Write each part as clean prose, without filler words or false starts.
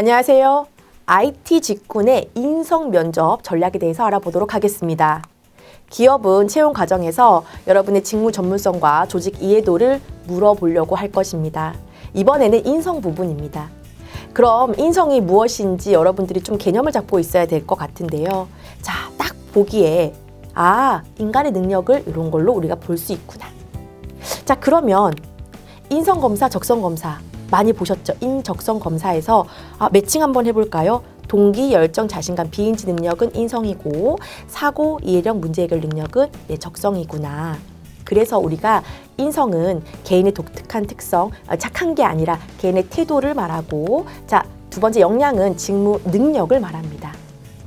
안녕하세요. IT 직군의 인성 면접 전략에 대해서 알아보도록 하겠습니다. 기업은 채용 과정에서 여러분의 직무 전문성과 조직 이해도를 물어보려고 할 것입니다. 이번에는 인성 부분입니다. 그럼 인성이 무엇인지 여러분들이 좀 개념을 잡고 있어야 될 것 같은데요. 자, 딱 보기에 인간의 능력을 이런 걸로 우리가 볼 수 있구나. 자, 그러면 인성검사, 적성검사 많이 보셨죠? 인적성검사에서 매칭 한번 해볼까요? 동기, 열정, 자신감, 비인지 능력은 인성이고 사고, 이해력, 문제 해결 능력은 적성이구나. 그래서 우리가 인성은 개인의 독특한 특성, 착한 게 아니라 개인의 태도를 말하고, 자, 두 번째 역량은 직무 능력을 말합니다.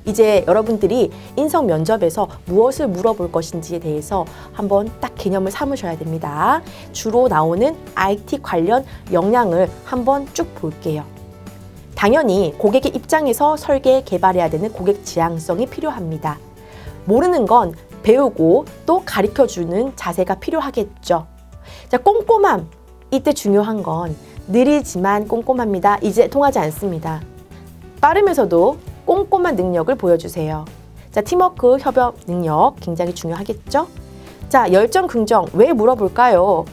이제 여러분들이 인성 면접에서 무엇을 물어볼 것인지에 대해서 한번 딱 개념을 삼으셔야 됩니다. 주로 나오는 IT 관련 역량을 한번 쭉 볼게요. 당연히 고객의 입장에서 설계, 개발해야 되는 고객 지향성이 필요합니다. 모르는 건 배우고 또 가르쳐주는 자세가 필요하겠죠. 자, 꼼꼼함. 이때 중요한 건 느리지만 꼼꼼합니다. 이제 통하지 않습니다. 빠르면서도 꼼꼼한 능력을 보여주세요. 자, 팀워크, 협업 능력 굉장히 중요하겠죠? 자, 열정, 긍정 왜 물어볼까요?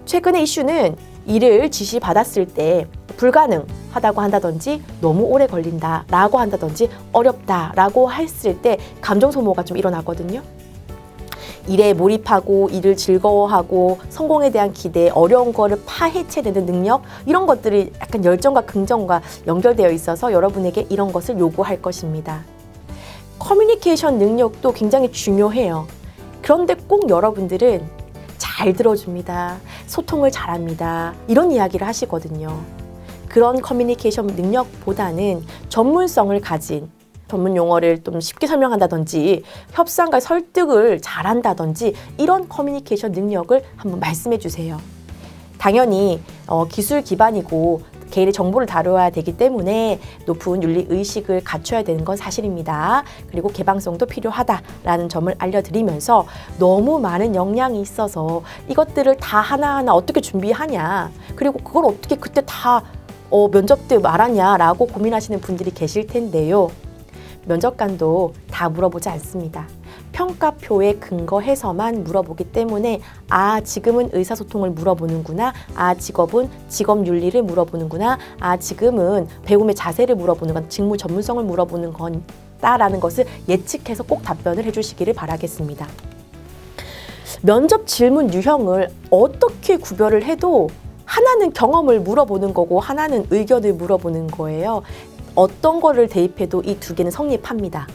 최근의 이슈는 일을 지시받았을 때 불가능하다고 한다든지 너무 오래 걸린다라고 한다든지 어렵다라고 했을 때 감정 소모가 좀 일어나거든요. 일에 몰입하고 일을 즐거워하고 성공에 대한 기대, 어려운 거를 파헤쳐내는 능력 이런 것들이 약간 열정과 긍정과 연결되어 있어서 여러분에게 이런 것을 요구할 것입니다. 커뮤니케이션 능력도 굉장히 중요해요. 그런데 꼭 여러분들은 잘 들어줍니다. 소통을 잘합니다. 이런 이야기를 하시거든요. 그런 커뮤니케이션 능력보다는 전문성을 가진 전문 용어를 좀 쉽게 설명한다든지 협상과 설득을 잘한다든지 이런 커뮤니케이션 능력을 한번 말씀해 주세요. 당연히 기술 기반이고 개인의 정보를 다루어야 되기 때문에 높은 윤리의식을 갖춰야 되는 건 사실입니다. 그리고 개방성도 필요하다라는 점을 알려드리면서 너무 많은 역량이 있어서 이것들을 다 하나하나 어떻게 준비하냐, 그리고 그걸 어떻게 그때 다 면접 때 말하냐라고 고민하시는 분들이 계실 텐데요. 면접관도 다 물어보지 않습니다. 평가표에 근거해서만 물어보기 때문에 지금은 의사소통을 물어보는구나, 직업은 직업 윤리를 물어보는구나, 지금은 배움의 자세를 물어보는 건 직무 전문성을 물어보는 건다라는 것을 예측해서 꼭 답변을 해주시기를 바라겠습니다. 면접 질문 유형을 어떻게 구별을 해도 하나는 경험을 물어보는 거고 하나는 의견을 물어보는 거예요. 어떤 거를 대입해도 이 두 개는 성립합니다.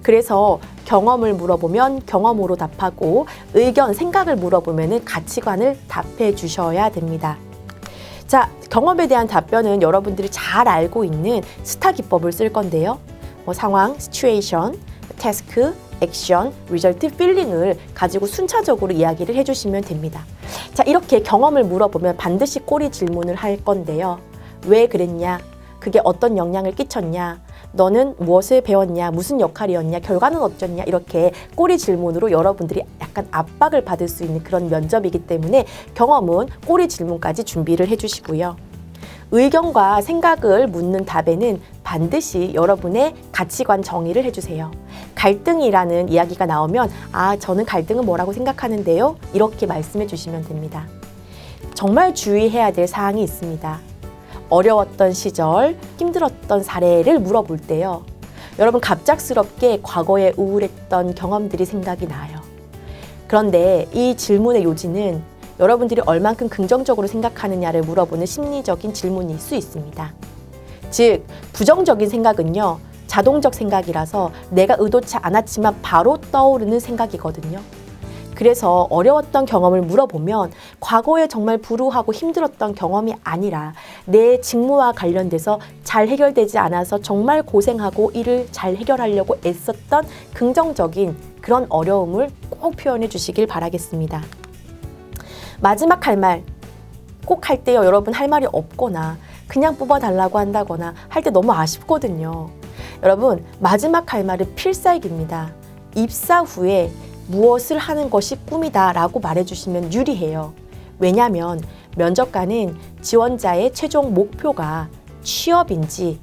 그래서 경험을 물어보면 경험으로 답하고 의견, 생각을 물어보면 가치관을 답해 주셔야 됩니다. 자, 경험에 대한 답변은 여러분들이 잘 알고 있는 스타 기법을 쓸 건데요. 상황, 시츄에이션, 태스크, 액션, 리절트, 필링을 가지고 순차적으로 이야기를 해주시면 됩니다. 자, 이렇게 경험을 물어보면 반드시 꼬리 질문을 할 건데요. 왜 그랬냐? 그게 어떤 영향을 끼쳤냐? 너는 무엇을 배웠냐? 무슨 역할이었냐? 결과는 어쩌냐? 이렇게 꼬리 질문으로 여러분들이 약간 압박을 받을 수 있는 그런 면접이기 때문에 경험은 꼬리 질문까지 준비를 해주시고요. 의견과 생각을 묻는 답에는 반드시 여러분의 가치관 정의를 해주세요. 갈등이라는 이야기가 나오면 저는 갈등은 뭐라고 생각하는데요? 이렇게 말씀해 주시면 됩니다. 정말 주의해야 될 사항이 있습니다. 어려웠던 시절, 힘들었던 사례를 물어볼 때요. 여러분 갑작스럽게 과거에 우울했던 경험들이 생각이 나요. 그런데 이 질문의 요지는 여러분들이 얼만큼 긍정적으로 생각하느냐를 물어보는 심리적인 질문일 수 있습니다. 즉, 부정적인 생각은요, 자동적 생각이라서 내가 의도치 않았지만 바로 떠오르는 생각이거든요. 그래서 어려웠던 경험을 물어보면 과거에 정말 불우하고 힘들었던 경험이 아니라 내 직무와 관련돼서 잘 해결되지 않아서 정말 고생하고 이를 잘 해결하려고 애썼던 긍정적인 그런 어려움을 꼭 표현해 주시길 바라겠습니다. 마지막 할 말 꼭 할 때요, 여러분 할 말이 없거나 그냥 뽑아달라고 한다거나 할 때 너무 아쉽거든요. 여러분 마지막 할 말은 필살기입니다. 입사 후에 무엇을 하는 것이 꿈이다 라고 말해주시면 유리해요. 왜냐하면 면접관은 지원자의 최종 목표가 취업인지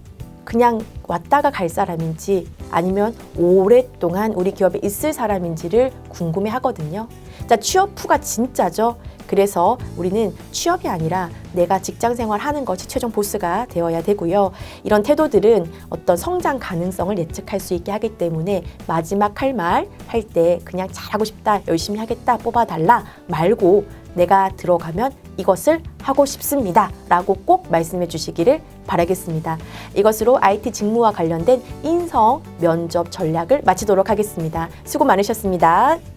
그냥 왔다가 갈 사람인지 아니면 오랫동안 우리 기업에 있을 사람인지를 궁금해 하거든요. 자, 취업 후가 진짜죠. 그래서 우리는 취업이 아니라 내가 직장 생활하는 것이 최종 보스가 되어야 되고요. 이런 태도들은 어떤 성장 가능성을 예측할 수 있게 하기 때문에 마지막 할 말 할 때 그냥 잘하고 싶다, 열심히 하겠다, 뽑아달라 말고 내가 들어가면 이것을 하고 싶습니다 라고 꼭 말씀해 주시기를 바라겠습니다. 이것으로 IT 직무와 관련된 인성 면접 전략을 마치도록 하겠습니다. 수고 많으셨습니다.